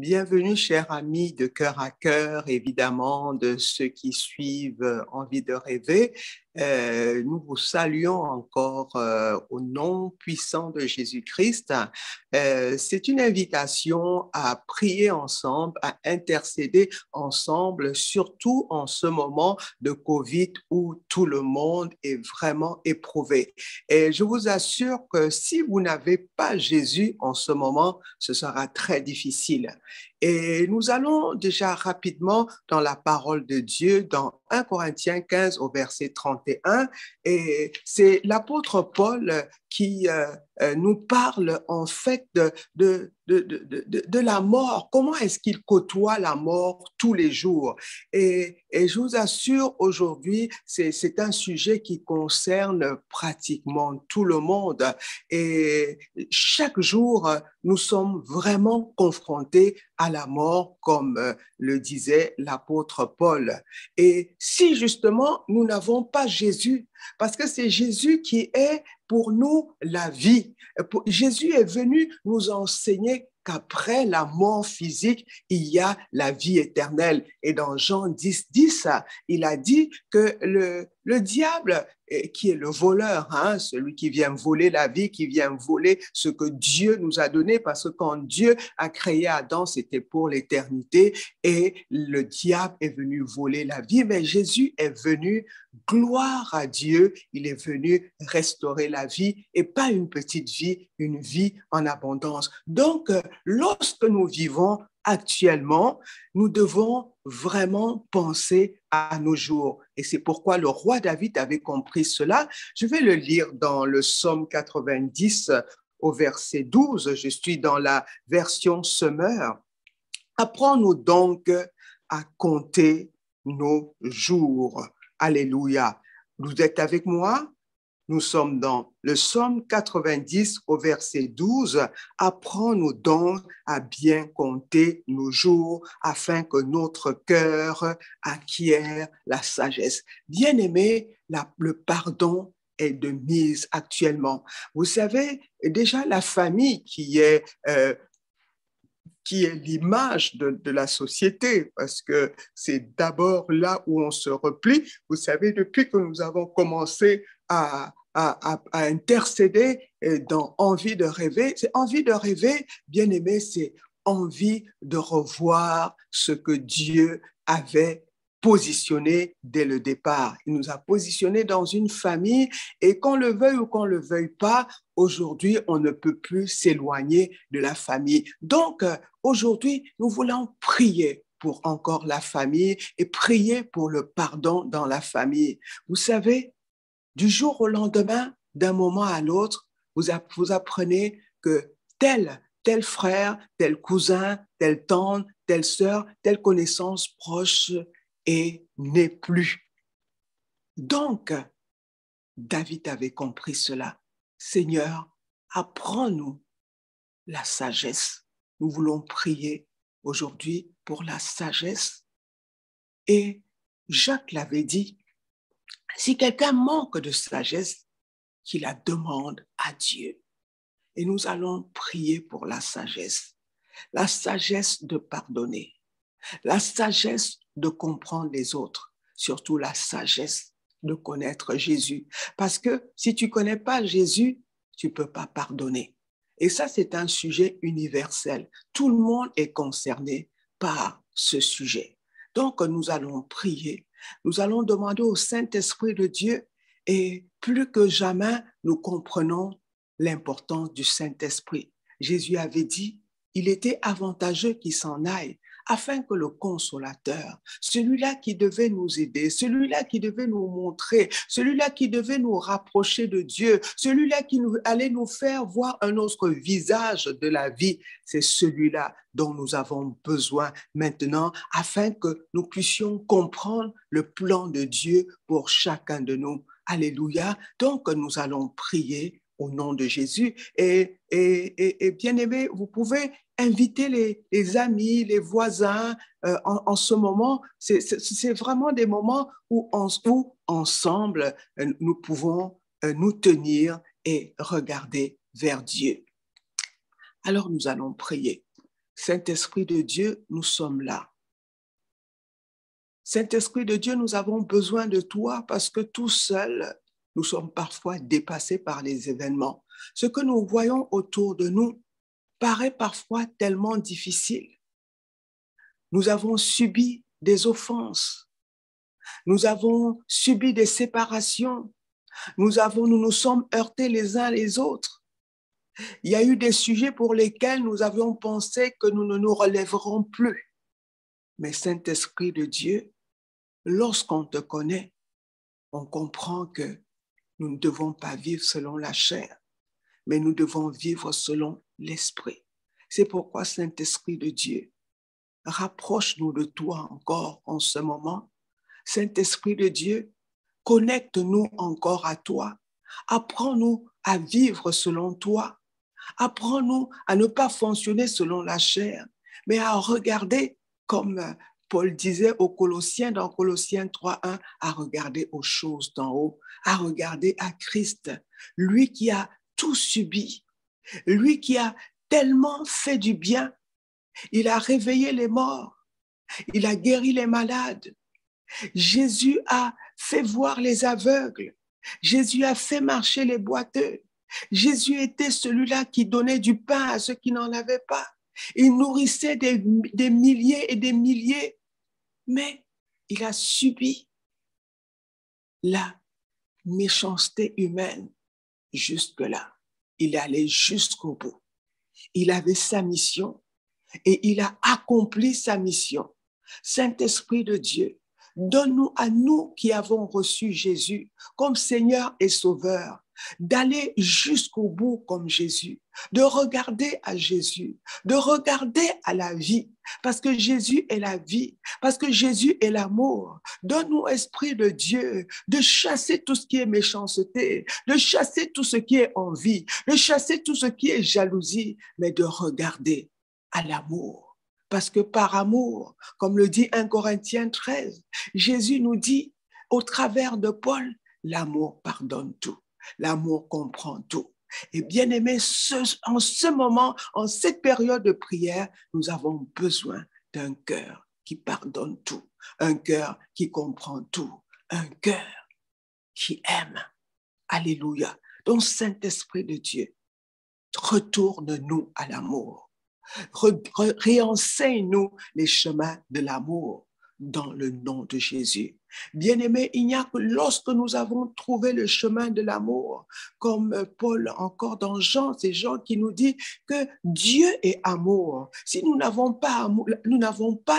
Bienvenue, chers amis de Cœur à Cœur, évidemment, de ceux qui suivent Envie de rêver. Nous vous saluons encore au nom puissant de Jésus-Christ. C'est une invitation à prier ensemble, à intercéder ensemble, surtout en ce moment de COVID où tout le monde est vraiment éprouvé. Et je vous assure que si vous n'avez pas Jésus en ce moment, ce sera très difficile. Et nous allons déjà rapidement dans la parole de Dieu, dans 1 Corinthiens 15 au verset 31. Et c'est l'apôtre Paul qui nous parle en fait de la mort. Comment est-ce qu'il côtoie la mort tous les jours? Et je vous assure, aujourd'hui, c'est un sujet qui concerne pratiquement tout le monde. Et chaque jour, nous sommes vraiment confrontés à la mort, comme le disait l'apôtre Paul. Et si justement nous n'avons pas Jésus, parce que c'est Jésus qui est pour nous la vie. Jésus est venu nous enseigner qu'après la mort physique, il y a la vie éternelle. Et dans Jean 10, 10, il a dit que le diable, qui est le voleur, celui qui vient voler la vie, qui vient voler ce que Dieu nous a donné, parce que quand Dieu a créé Adam, c'était pour l'éternité, et le diable est venu voler la vie, mais Jésus est venu, gloire à Dieu, il est venu restaurer la vie, et pas une petite vie, une vie en abondance. Donc, lorsque nous vivons actuellement, nous devons vraiment penser à nos jours. Et c'est pourquoi le roi David avait compris cela. Je vais le lire dans le psaume 90 au verset 12. Je suis dans la version Semeur. Apprends-nous donc à compter nos jours. Alléluia. Vous êtes avec moi? Nous sommes dans le psaume 90 au verset 12. Apprends-nous donc à bien compter nos jours afin que notre cœur acquiert la sagesse. Bien-aimé, le pardon est de mise actuellement. Vous savez, déjà la famille qui est l'image de la société, parce que c'est d'abord là où on se replie. Vous savez, depuis que nous avons commencé à intercéder dans Envie de rêver, c'est envie de rêver, bien aimé, c'est envie de revoir ce que Dieu avait positionné dès le départ. Il nous a positionnés dans une famille et qu'on le veuille ou qu'on le veuille pas, aujourd'hui, on ne peut plus s'éloigner de la famille. Donc, aujourd'hui, nous voulons prier pour encore la famille et prier pour le pardon dans la famille. Vous savez, du jour au lendemain, d'un moment à l'autre, vous apprenez que tel frère, tel cousin, telle tante, telle sœur, telle connaissance proche et n'est plus. Donc, David avait compris cela. Seigneur, apprends-nous la sagesse. Nous voulons prier aujourd'hui pour la sagesse. Et Jacques l'avait dit, si quelqu'un manque de sagesse, qu'il la demande à Dieu. Et nous allons prier pour la sagesse de pardonner, la sagesse de comprendre les autres, surtout la sagesse de connaître Jésus. Parce que si tu ne connais pas Jésus, tu ne peux pas pardonner. Et ça, c'est un sujet universel. Tout le monde est concerné par ce sujet. Donc, nous allons prier. Nous allons demander au Saint-Esprit de Dieu et plus que jamais, nous comprenons l'importance du Saint-Esprit. Jésus avait dit, il était avantageux qu'il s'en aille afin que le consolateur, celui-là qui devait nous aider, celui-là qui devait nous montrer, celui-là qui devait nous rapprocher de Dieu, celui-là qui allait nous faire voir un autre visage de la vie, c'est celui-là dont nous avons besoin maintenant afin que nous puissions comprendre le plan de Dieu pour chacun de nous. Alléluia. Donc, nous allons prier au nom de Jésus. Et bien aimé, vous pouvez inviter les amis, les voisins en ce moment. C'est vraiment des moments où ensemble, nous pouvons nous tenir et regarder vers Dieu. Alors, nous allons prier. Saint-Esprit de Dieu, nous sommes là. Saint-Esprit de Dieu, nous avons besoin de toi parce que tout seul, nous sommes parfois dépassés par les événements. Ce que nous voyons autour de nous paraît parfois tellement difficile. Nous avons subi des offenses. Nous avons subi des séparations. Nous nous sommes heurtés les uns les autres. Il y a eu des sujets pour lesquels nous avions pensé que nous ne nous relèverons plus. Mais Saint-Esprit de Dieu, lorsqu'on te connaît, on comprend que nous ne devons pas vivre selon la chair, mais nous devons vivre selon l'Esprit. C'est pourquoi, Saint-Esprit de Dieu, rapproche-nous de toi encore en ce moment. Saint-Esprit de Dieu, connecte-nous encore à toi. Apprends-nous à vivre selon toi. Apprends-nous à ne pas fonctionner selon la chair, mais à regarder, comme Paul disait aux Colossiens, dans Colossiens 3:1, à regarder aux choses d'en haut, à regarder à Christ, lui qui a tout subi, lui qui a tellement fait du bien. Il a réveillé les morts, il a guéri les malades. Jésus a fait voir les aveugles, Jésus a fait marcher les boiteux. Jésus était celui-là qui donnait du pain à ceux qui n'en avaient pas. Il nourrissait des milliers et des milliers, mais il a subi la méchanceté humaine jusque-là. Il allait jusqu'au bout. Il avait sa mission et il a accompli sa mission. Saint-Esprit de Dieu, donne-nous à nous qui avons reçu Jésus comme Seigneur et Sauveur, d'aller jusqu'au bout comme Jésus, de regarder à Jésus, de regarder à la vie, parce que Jésus est la vie, parce que Jésus est l'amour. Donne-nous, Esprit de Dieu, de chasser tout ce qui est méchanceté, de chasser tout ce qui est envie, de chasser tout ce qui est jalousie, mais de regarder à l'amour. Parce que par amour, comme le dit 1 Corinthiens 13, Jésus nous dit, au travers de Paul, l'amour pardonne tout, l'amour comprend tout. Et bien aimé, en ce moment, en cette période de prière, nous avons besoin d'un cœur qui pardonne tout, un cœur qui comprend tout, un cœur qui aime. Alléluia. Donc, Saint-Esprit de Dieu, retourne-nous à l'amour. Réenseigne-nous les chemins de l'amour dans le nom de Jésus. Bien-aimés, il n'y a que lorsque nous avons trouvé le chemin de l'amour, comme Paul encore dans Jean, c'est Jean qui nous dit que Dieu est amour. Si nous n'avons pas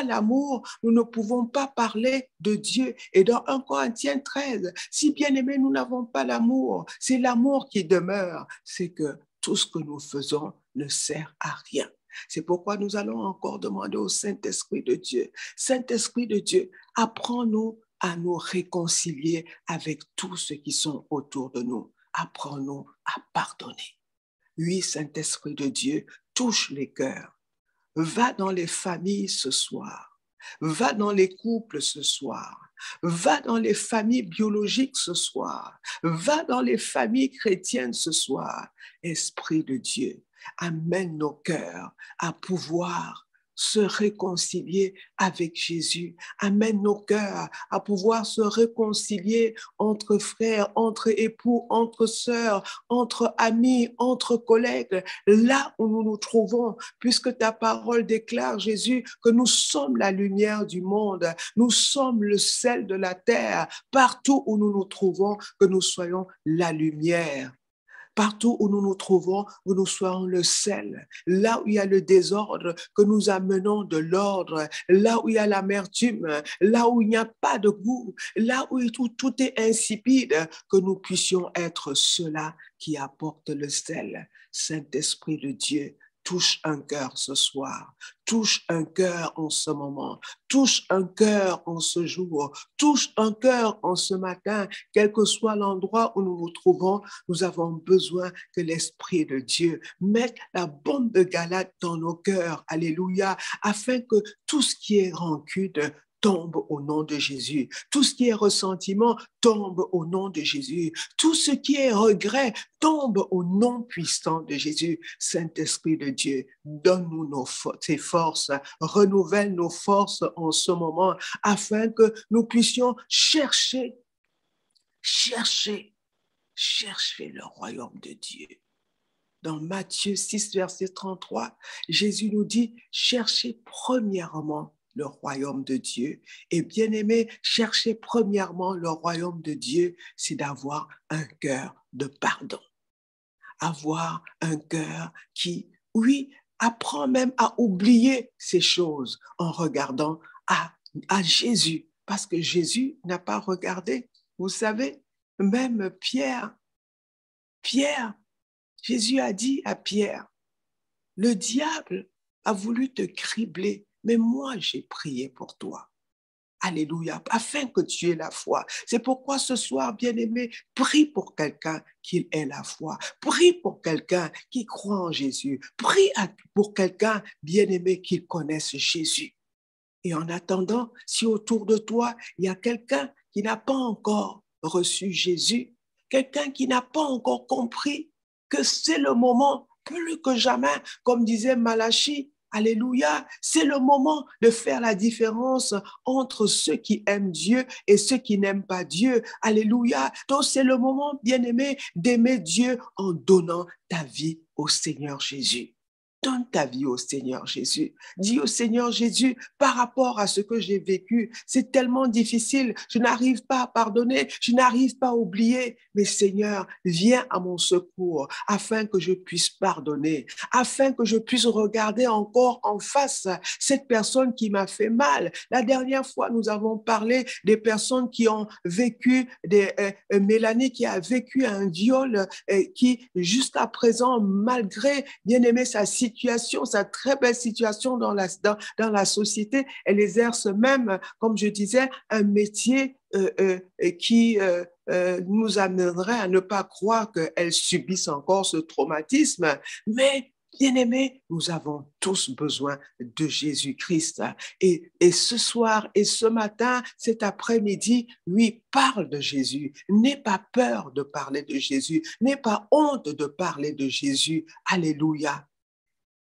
l'amour, nous ne pouvons pas parler de Dieu. Et dans 1 Corinthiens 13, si bien-aimés, nous n'avons pas l'amour, c'est l'amour qui demeure, c'est que tout ce que nous faisons ne sert à rien. C'est pourquoi nous allons encore demander au Saint-Esprit de Dieu, Saint-Esprit de Dieu, apprends-nous à nous réconcilier avec tous ceux qui sont autour de nous. Apprends-nous à pardonner. Oui, Saint-Esprit de Dieu, touche les cœurs. Va dans les familles ce soir. Va dans les couples ce soir. Va dans les familles biologiques ce soir. Va dans les familles chrétiennes ce soir. Esprit de Dieu, amène nos cœurs à pouvoir se réconcilier avec Jésus. Amène nos cœurs à pouvoir se réconcilier entre frères, entre époux, entre sœurs, entre amis, entre collègues, là où nous nous trouvons, puisque ta parole déclare, Jésus, que nous sommes la lumière du monde, nous sommes le sel de la terre, partout où nous nous trouvons, que nous soyons la lumière. Partout où nous nous trouvons, que nous soyons le sel. Là où il y a le désordre, que nous amenons de l'ordre. Là où il y a l'amertume, là où il n'y a pas de goût, là où tout est insipide, que nous puissions être ceux-là qui apportent le sel. Saint-Esprit de Dieu, touche un cœur ce soir, touche un cœur en ce moment, touche un cœur en ce jour, touche un cœur en ce matin, quel que soit l'endroit où nous nous trouvons, nous avons besoin que l'Esprit de Dieu mette la bombe de Galate dans nos cœurs, alléluia, afin que tout ce qui est rancune tombe au nom de Jésus. Tout ce qui est ressentiment tombe au nom de Jésus. Tout ce qui est regret tombe au nom puissant de Jésus. Saint-Esprit de Dieu, donne-nous tes forces, renouvelle nos forces en ce moment afin que nous puissions chercher le royaume de Dieu. Dans Matthieu 6, verset 33, Jésus nous dit, cherchez premièrement le royaume de Dieu. Et bien aimé, chercher premièrement le royaume de Dieu, c'est d'avoir un cœur de pardon. Avoir un cœur qui, oui, apprend même à oublier ces choses en regardant à Jésus. Parce que Jésus n'a pas regardé. Vous savez, même Pierre, Jésus a dit à Pierre, le diable a voulu te cribler, mais moi j'ai prié pour toi. Alléluia, afin que tu aies la foi. C'est pourquoi ce soir, bien-aimé, prie pour quelqu'un qu'il ait la foi. Prie pour quelqu'un qui croit en Jésus. Prie pour quelqu'un, bien-aimé, qu'il connaisse Jésus. Et en attendant, si autour de toi, il y a quelqu'un qui n'a pas encore reçu Jésus, quelqu'un qui n'a pas encore compris que c'est le moment, plus que jamais, comme disait Malachie, alléluia, c'est le moment de faire la différence entre ceux qui aiment Dieu et ceux qui n'aiment pas Dieu. Alléluia. Donc c'est le moment, bien-aimé, d'aimer Dieu en donnant ta vie au Seigneur Jésus. Donne ta vie au Seigneur Jésus. Dis au Seigneur Jésus, par rapport à ce que j'ai vécu, c'est tellement difficile. Je n'arrive pas à pardonner, je n'arrive pas à oublier. Mais Seigneur, viens à mon secours afin que je puisse pardonner, afin que je puisse regarder encore en face cette personne qui m'a fait mal. La dernière fois, nous avons parlé des personnes qui ont vécu, Mélanie qui a vécu un viol, qui jusqu'à présent, malgré, bien aimé, sa situation, sa très belle situation dans la société, elle exerce même, comme je disais, un métier qui nous amènerait à ne pas croire qu'elle subisse encore ce traumatisme. Mais bien-aimés, nous avons tous besoin de Jésus-Christ. Et ce soir et ce matin, cet après-midi, oui, parle de Jésus. N'aie pas peur de parler de Jésus. N'aie pas honte de parler de Jésus. Alléluia.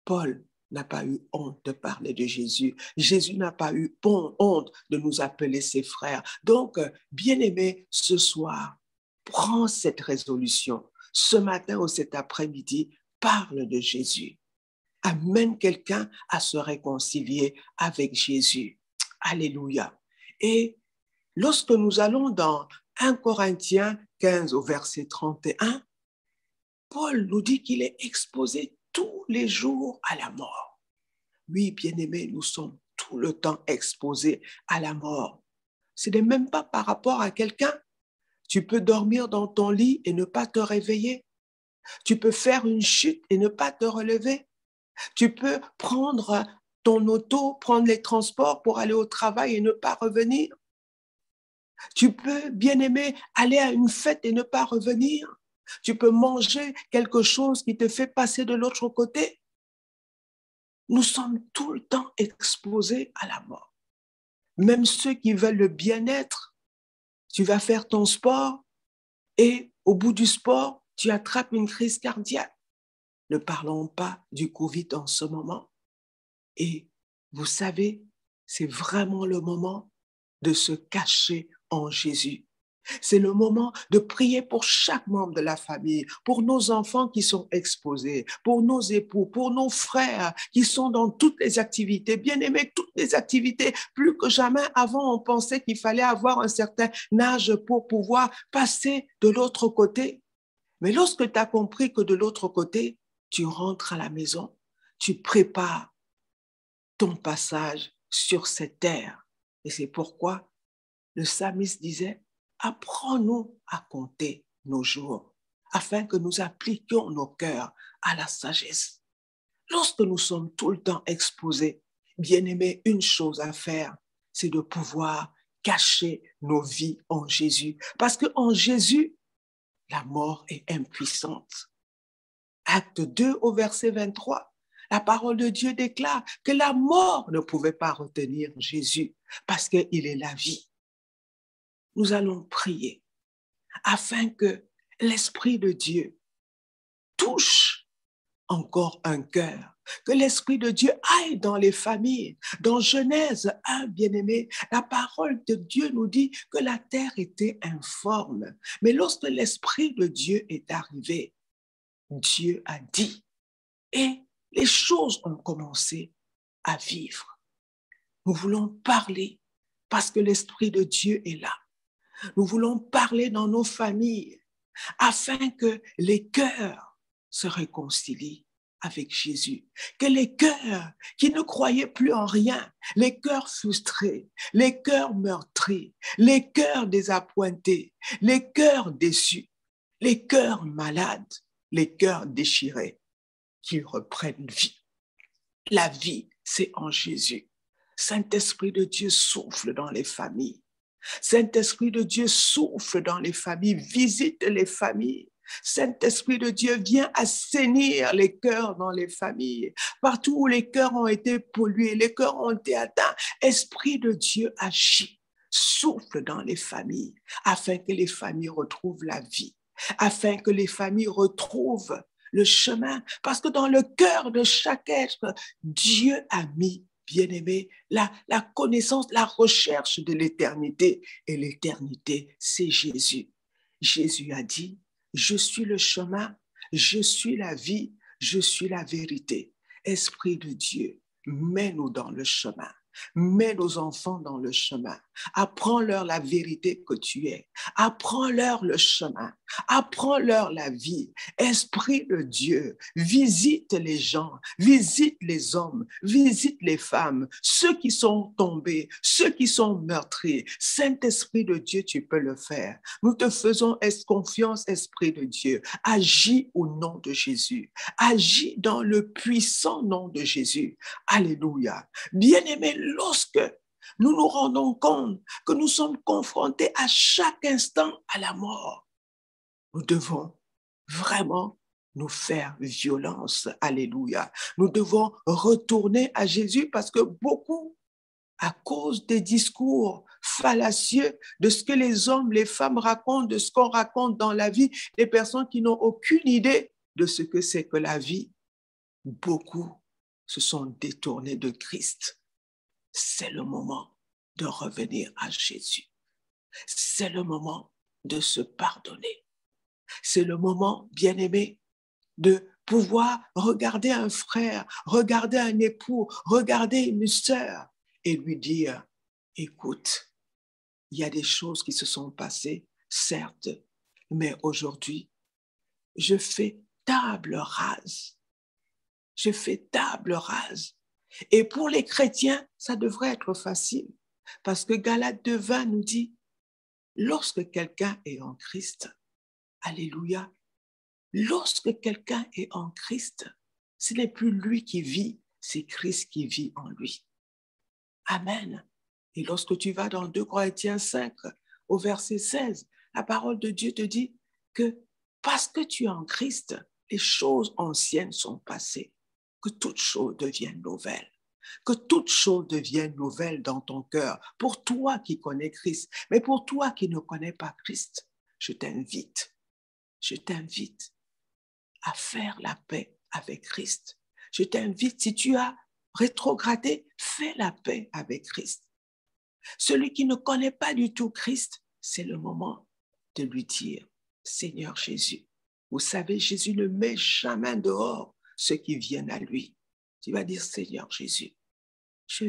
Paul n'a pas eu honte de parler de Jésus. Jésus n'a pas eu honte de nous appeler ses frères. Donc, bien-aimé, ce soir, prends cette résolution. Ce matin ou cet après-midi, parle de Jésus. Amène quelqu'un à se réconcilier avec Jésus. Alléluia. Et lorsque nous allons dans 1 Corinthiens 15 au verset 31, Paul nous dit qu'il est exposé tous les jours à la mort. Oui, bien-aimés, nous sommes tout le temps exposés à la mort. Ce n'est même pas par rapport à quelqu'un. Tu peux dormir dans ton lit et ne pas te réveiller. Tu peux faire une chute et ne pas te relever. Tu peux prendre ton auto, prendre les transports pour aller au travail et ne pas revenir. Tu peux, bien-aimé, aller à une fête et ne pas revenir. Tu peux manger quelque chose qui te fait passer de l'autre côté. Nous sommes tout le temps exposés à la mort. Même ceux qui veulent le bien-être, tu vas faire ton sport et au bout du sport, tu attrapes une crise cardiaque. Ne parlons pas du Covid en ce moment. Et vous savez, c'est vraiment le moment de se cacher en Jésus. C'est le moment de prier pour chaque membre de la famille, pour nos enfants qui sont exposés, pour nos époux, pour nos frères qui sont dans toutes les activités. Bien aimés, toutes les activités. Plus que jamais, avant, on pensait qu'il fallait avoir un certain âge pour pouvoir passer de l'autre côté. Mais lorsque tu as compris que de l'autre côté, tu rentres à la maison, tu prépares ton passage sur cette terre. Et c'est pourquoi le psalmiste disait, apprends-nous à compter nos jours, afin que nous appliquions nos cœurs à la sagesse. Lorsque nous sommes tout le temps exposés, bien-aimés, une chose à faire, c'est de pouvoir cacher nos vies en Jésus. Parce qu'en Jésus, la mort est impuissante. Acte 2 au verset 23, La parole de Dieu déclare que la mort ne pouvait pas retenir Jésus parce qu'il est la vie. Nous allons prier afin que l'Esprit de Dieu touche encore un cœur, que l'Esprit de Dieu aille dans les familles. Dans Genèse 1, bien-aimé, la parole de Dieu nous dit que la terre était informe. Mais lorsque l'Esprit de Dieu est arrivé, Dieu a dit et les choses ont commencé à vivre. Nous voulons parler parce que l'Esprit de Dieu est là. Nous voulons parler dans nos familles afin que les cœurs se réconcilient avec Jésus. Que les cœurs qui ne croyaient plus en rien, les cœurs frustrés, les cœurs meurtris, les cœurs désappointés, les cœurs déçus, les cœurs malades, les cœurs déchirés, qu'ils reprennent vie. La vie, c'est en Jésus. Saint-Esprit de Dieu souffle dans les familles. Saint-Esprit de Dieu souffle dans les familles, visite les familles. Saint-Esprit de Dieu vient assainir les cœurs dans les familles. Partout où les cœurs ont été pollués, les cœurs ont été atteints, Esprit de Dieu agit, souffle dans les familles, afin que les familles retrouvent la vie, afin que les familles retrouvent le chemin. Parce que dans le cœur de chaque être, Dieu a mis, bien-aimé, la connaissance, la recherche de l'éternité. Et l'éternité, c'est Jésus. Jésus a dit, je suis le chemin, je suis la vie, je suis la vérité. Esprit de Dieu, mets-nous dans le chemin. Mets nos enfants dans le chemin. Apprends-leur la vérité que tu es. Apprends-leur le chemin. Apprends-leur la vie. Esprit de Dieu, visite les gens, visite les hommes, visite les femmes, ceux qui sont tombés, ceux qui sont meurtris. Saint-Esprit de Dieu, tu peux le faire. Nous te faisons confiance, Esprit de Dieu. Agis au nom de Jésus. Agis dans le puissant nom de Jésus. Alléluia. Bien-aimés, lorsque nous nous rendons compte que nous sommes confrontés à chaque instant à la mort, nous devons vraiment nous faire violence. Alléluia. Nous devons retourner à Jésus parce que beaucoup, à cause des discours fallacieux, de ce que les hommes, les femmes racontent, de ce qu'on raconte dans la vie, des personnes qui n'ont aucune idée de ce que c'est que la vie, beaucoup se sont détournés de Christ. C'est le moment de revenir à Jésus. C'est le moment de se pardonner. C'est le moment, bien-aimé, de pouvoir regarder un frère, regarder un époux, regarder une sœur et lui dire, écoute, il y a des choses qui se sont passées, certes, mais aujourd'hui, je fais table rase. Je fais table rase. Et pour les chrétiens, ça devrait être facile parce que Galates 2:20 nous dit, lorsque quelqu'un est en Christ, alléluia, lorsque quelqu'un est en Christ, ce n'est plus lui qui vit, c'est Christ qui vit en lui. Amen. Et lorsque tu vas dans 2 Corinthiens 5, au verset 16, la parole de Dieu te dit que parce que tu es en Christ, les choses anciennes sont passées, que toutes choses deviennent nouvelles. Que toutes choses deviennent nouvelles dans ton cœur, pour toi qui connais Christ. Mais pour toi qui ne connais pas Christ, je t'invite à faire la paix avec Christ. Je t'invite, si tu as rétrogradé, fais la paix avec Christ. Celui qui ne connaît pas du tout Christ, c'est le moment de lui dire, Seigneur Jésus, vous savez, Jésus ne met jamais dehors ceux qui viennent à lui. Tu vas dire, Seigneur Jésus, je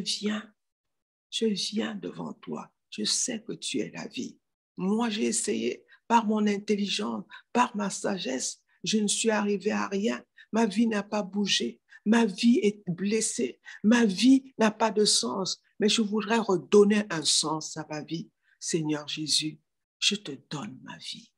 viens devant toi. Je sais que tu es la vie. Moi, j'ai essayé par mon intelligence, par ma sagesse, je ne suis arrivée à rien. Ma vie n'a pas bougé. Ma vie est blessée. Ma vie n'a pas de sens. Mais je voudrais redonner un sens à ma vie. Seigneur Jésus, je te donne ma vie.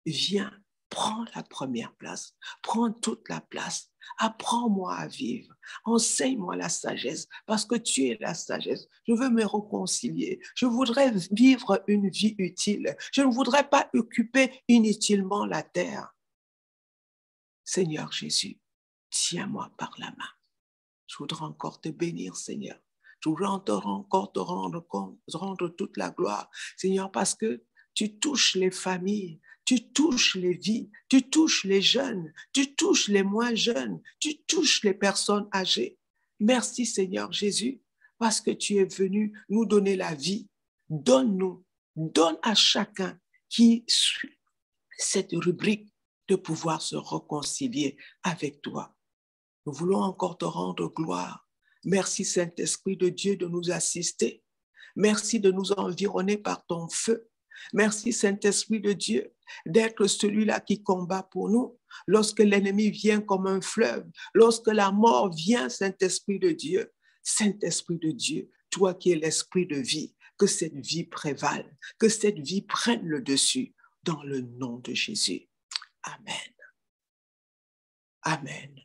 Viens, prends la première place. Prends toute la place. Apprends-moi à vivre. Enseigne-moi la sagesse parce que tu es la sagesse. Je veux me réconcilier. Je voudrais vivre une vie utile. Je ne voudrais pas occuper inutilement la terre. Seigneur Jésus, tiens-moi par la main. Je voudrais encore te bénir, Seigneur. Je voudrais encore te rendre toute la gloire, Seigneur, parce que tu touches les familles, tu touches les vies, tu touches les jeunes, tu touches les moins jeunes, tu touches les personnes âgées. Merci, Seigneur Jésus, parce que tu es venu nous donner la vie. Donne-nous, donne à chacun qui suit cette rubrique de pouvoir se réconcilier avec toi. Nous voulons encore te rendre gloire. Merci, Saint-Esprit de Dieu, de nous assister. Merci de nous environner par ton feu. Merci, Saint-Esprit de Dieu, d'être celui-là qui combat pour nous. Lorsque l'ennemi vient comme un fleuve, lorsque la mort vient, Saint-Esprit de Dieu, toi qui es l'esprit de vie, que cette vie prévale, que cette vie prenne le dessus dans le nom de Jésus. Amen. Amen.